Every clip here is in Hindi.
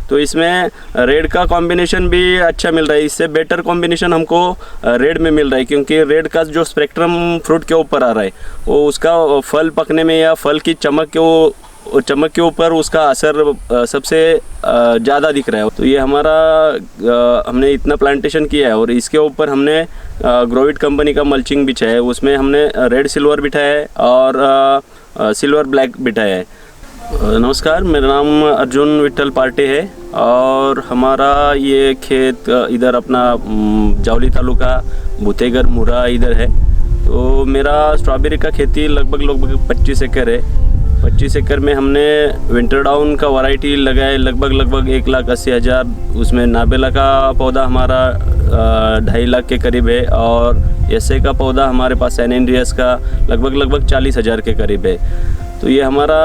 तो इसमें रेड का कॉम्बिनेशन भी अच्छा मिल रहा है, इससे बेटर कॉम्बिनेशन हमको रेड में मिल रहा है, क्योंकि रेड का जो स्पेक्ट्रम फ्रूट के ऊपर आ रहा है वो उसका फल पकने में या फल की चमक के ऊपर उसका असर सबसे ज़्यादा दिख रहा है। तो ये हमारा हमने इतना प्लांटेशन किया है और इसके ऊपर हमने ग्रोविट कंपनी का मल्चिंग बिछाया है, उसमें हमने रेड सिल्वर बिठाया है और सिल्वर ब्लैक बिठाया है। नमस्कार, मेरा नाम अर्जुन विट्ठल पार्टे है और हमारा ये खेत इधर अपना जावली तालुका भूतेगर मुरा इधर है। तो मेरा स्ट्रॉबेरी का खेती लगभग 25 एकड़ है। 25 एकड़ में हमने विंटर डाउन का वैरायटी लगाए लगभग 1,80,000। उसमें नाबेला का पौधा हमारा 2.5 लाख के करीब है और एसए का पौधा हमारे पास सैन एंड्रियास का लगभग 40,000 के करीब है। तो ये हमारा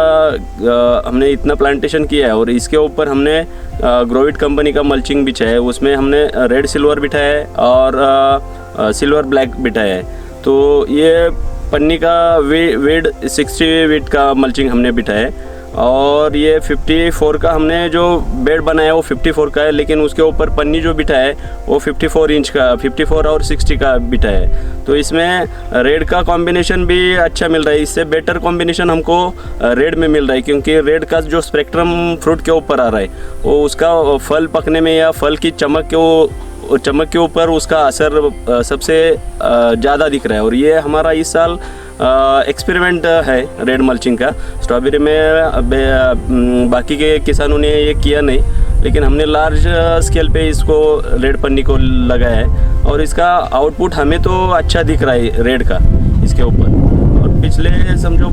हमने इतना प्लांटेशन किया है और इसके ऊपर हमने ग्रोविट कंपनी का मल्चिंग बिछाया है, उसमें हमने रेड सिल्वर बिठाया है और सिल्वर ब्लैक बिठाया है। तो ये पन्नी का वेट 60 वीट का मल्चिंग हमने बिठाया है और ये 54 का हमने जो बेड बनाया है वो 54 का है, लेकिन उसके ऊपर पन्नी जो बिठाया है वो 54 इंच का 54 और 60 का बिठाया है। तो इसमें रेड का कॉम्बिनेशन भी अच्छा मिल रहा है, इससे बेटर कॉम्बिनेशन हमको रेड में मिल रहा है, क्योंकि रेड का जो स्पेक्ट्रम फ्रूट के ऊपर आ रहा है वो उसका फल पकने में या फल की चमक के ऊपर उसका असर सबसे ज़्यादा दिख रहा है। और ये हमारा इस साल एक्सपेरिमेंट है रेड मल्चिंग का। स्ट्रॉबेरी में बाकी के किसानों ने ये किया नहीं, लेकिन हमने लार्ज स्केल पे इसको रेड पन्नी को लगाया है और इसका आउटपुट हमें तो अच्छा दिख रहा है रेड का इसके ऊपर। और पिछले समझो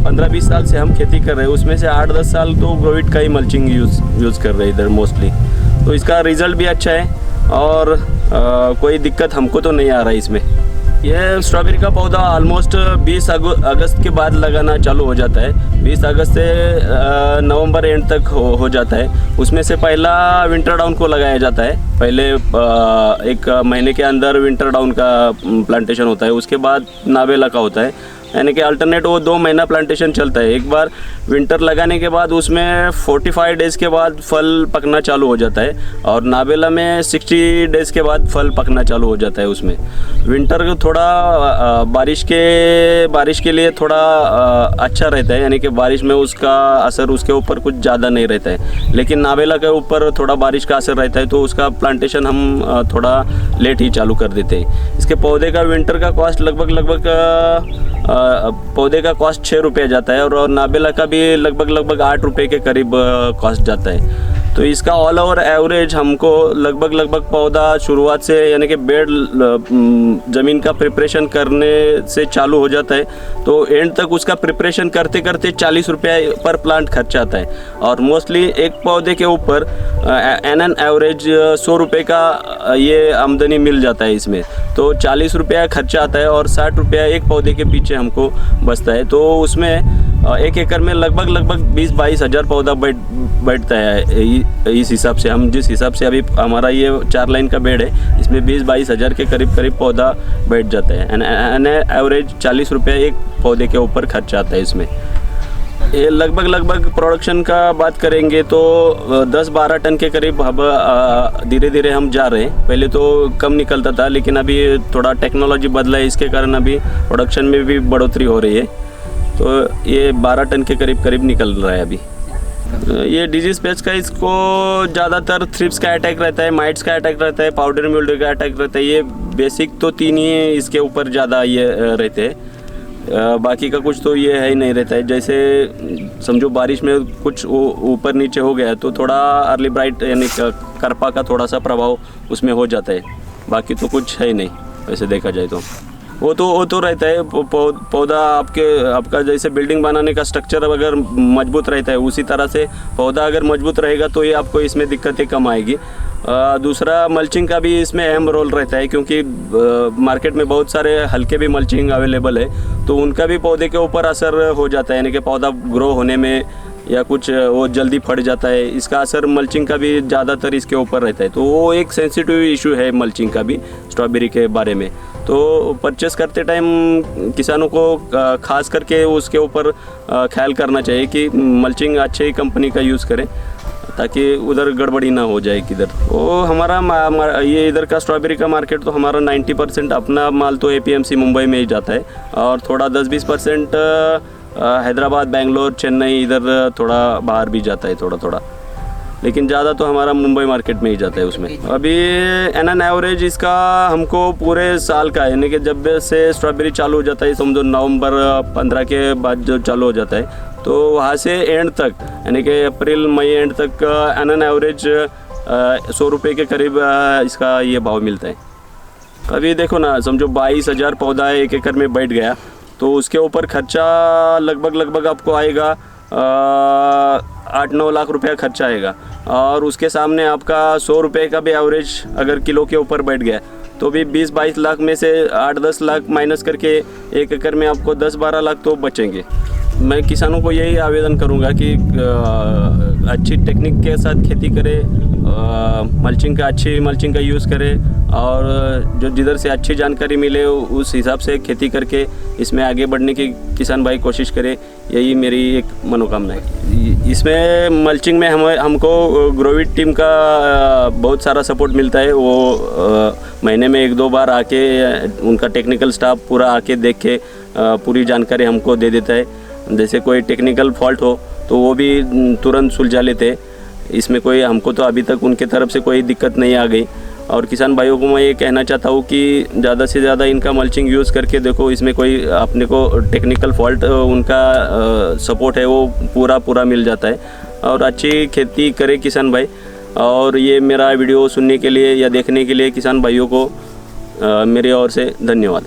15-20 साल से हम खेती कर रहे हैं, उसमें से 8-10 साल तो ग्रोविट का ही मल्चिंग यूज़ कर रहे हैं इधर मोस्टली। तो इसका रिज़ल्ट भी अच्छा है और कोई दिक्कत हमको तो नहीं आ रहा है इसमें। यह स्ट्रॉबेरी का पौधा ऑलमोस्ट 20 अगस्त के बाद लगाना चालू हो जाता है। 20 अगस्त से नवंबर एंड तक हो जाता है। उसमें से पहला विंटर डाउन को लगाया जाता है, पहले 1 महीने के अंदर विंटर डाउन का प्लांटेशन होता है, उसके बाद नाबेला का होता है, यानी कि अल्टरनेट वो 2 महीना प्लांटेशन चलता है। एक बार विंटर लगाने के बाद उसमें 45 डेज़ के बाद फल पकना चालू हो जाता है और नाबेला में 60 डेज़ के बाद फल पकना चालू हो जाता है। उसमें विंटर थोड़ा बारिश के लिए थोड़ा अच्छा रहता है, यानी कि बारिश में उसका असर उसके ऊपर कुछ ज़्यादा नहीं रहता है, लेकिन नाबेला के ऊपर थोड़ा बारिश का असर रहता है, तो उसका प्लांटेशन हम थोड़ा लेट ही चालू कर देते हैं। इसके पौधे का विंटर का कॉस्ट लगभग पौधे का कॉस्ट 6 रुपये जाता है और नाबेला का भी लगभग 8 रुपये के करीब कॉस्ट जाता है। तो इसका ऑल ओवर एवरेज हमको लगभग पौधा शुरुआत से यानी कि बेड ज़मीन का प्रिपरेशन करने से चालू हो जाता है, तो एंड तक उसका प्रिपरेशन करते 40 रुपये पर प्लांट खर्च आता है और मोस्टली एक पौधे के ऊपर एन एवरेज 100 रुपये का ये आमदनी मिल जाता है इसमें। तो 40 रुपया खर्चा आता है और 60 रुपया एक पौधे के पीछे हमको बचता है। तो उसमें 1 एकड़ में लगभग 20-22 हज़ार पौधा बैठता है। इस हिसाब से हम जिस हिसाब से अभी हमारा ये 4 लाइन का बेड है, इसमें 20-22 हज़ार के करीब पौधा बैठ जाता है। एन एवरेज 40 रुपया एक पौधे के ऊपर खर्चा आता है इसमें। ये लगभग प्रोडक्शन का बात करेंगे तो 10-12 टन के करीब अब धीरे धीरे हम जा रहे हैं। पहले तो कम निकलता था, लेकिन अभी थोड़ा टेक्नोलॉजी बदला है, इसके कारण अभी प्रोडक्शन में भी बढ़ोतरी हो रही है। तो ये 12 टन के करीब निकल रहा है अभी। ये डिजीज़ पेस्ट का इसको ज़्यादातर थ्रिप्स का अटैक रहता है, माइट्स का अटैक रहता है, पाउडर मिल्ड्यू का अटैक रहता है। ये बेसिक तो 3 ही इसके ऊपर ज़्यादा ये रहते हैं, बाकी का कुछ तो ये है ही नहीं रहता है। जैसे समझो बारिश में कुछ ऊपर नीचे हो गया तो थोड़ा अर्ली ब्राइट यानी करपा का थोड़ा सा प्रभाव उसमें हो जाता है, बाकी तो कुछ है ही नहीं वैसे देखा जाए तो। वो तो रहता है पौधा आपका जैसे बिल्डिंग बनाने का स्ट्रक्चर अगर मजबूत रहता है, उसी तरह से पौधा अगर मजबूत रहेगा तो ये आपको इसमें दिक्कतें कम आएगी। दूसरा मल्चिंग का भी इसमें अहम रोल रहता है, क्योंकि मार्केट में बहुत सारे हल्के भी मल्चिंग अवेलेबल है, तो उनका भी पौधे के ऊपर असर हो जाता है, यानी कि पौधा ग्रो होने में या कुछ वो जल्दी फट जाता है। इसका असर मल्चिंग का भी ज़्यादातर इसके ऊपर रहता है, तो वो एक सेंसिटिव इशू है मल्चिंग का भी स्ट्रॉबेरी के बारे में। तो परचेस करते टाइम किसानों को खास करके उसके ऊपर ख्याल करना चाहिए कि मल्चिंग अच्छे ही कंपनी का यूज़ करें ताकि उधर गड़बड़ी ना हो जाए किधर। वो हमारा ये इधर का स्ट्रॉबेरी का मार्केट तो हमारा 90% अपना माल तो APMC मुंबई में ही जाता है, और थोड़ा 10-20% हैदराबाद, बेंगलोर, चेन्नई इधर थोड़ा बाहर भी जाता है थोड़ा थोड़ा, लेकिन ज़्यादा तो हमारा मुंबई मार्केट में ही जाता है उसमें। अभी एन एवरेज इसका हमको पूरे साल का है, यानी कि जब से स्ट्रॉबेरी चालू हो जाता है, समझो नवंबर 15 के बाद जो चालू हो जाता है, तो वहाँ से एंड तक, यानी कि अप्रैल मई एंड तक एन एवरेज 100 रुपये के करीब इसका ये भाव मिलता है। अभी देखो ना, समझो 22,000 पौधा 1 एकड़ में बैठ गया, तो उसके ऊपर खर्चा लगभग आपको आएगा 8-9 लाख रुपया खर्चा आएगा, और उसके सामने आपका 100 रुपये का भी एवरेज अगर किलो के ऊपर बैठ गया तो भी 20-22 लाख में से 8-10 लाख माइनस करके 1 एकड़ में आपको 10-12 लाख तो बचेंगे। मैं किसानों को यही आवेदन करूंगा कि अच्छी टेक्निक के साथ खेती करें, अच्छी मल्चिंग का यूज़ करें, और जो जिधर से अच्छी जानकारी मिले उस हिसाब से खेती करके इसमें आगे बढ़ने की किसान भाई कोशिश करें। यही मेरी एक मनोकामना है। इसमें मल्चिंग में हमको ग्रोविट टीम का बहुत सारा सपोर्ट मिलता है। वो महीने में 1-2 बार आके उनका टेक्निकल स्टाफ पूरा आके देख के पूरी जानकारी हमको दे देता है। जैसे कोई टेक्निकल फॉल्ट हो तो वो भी तुरंत सुलझा लेते हैं। इसमें कोई हमको तो अभी तक उनके तरफ से कोई दिक्कत नहीं आ गई। और किसान भाइयों को मैं ये कहना चाहता हूँ कि ज़्यादा से ज़्यादा इनका मल्चिंग यूज़ करके देखो, इसमें कोई अपने को टेक्निकल फॉल्ट उनका सपोर्ट है वो पूरा मिल जाता है, और अच्छी खेती करे किसान भाई। और ये मेरा वीडियो सुनने के लिए या देखने के लिए किसान भाइयों को मेरी ओर से धन्यवाद।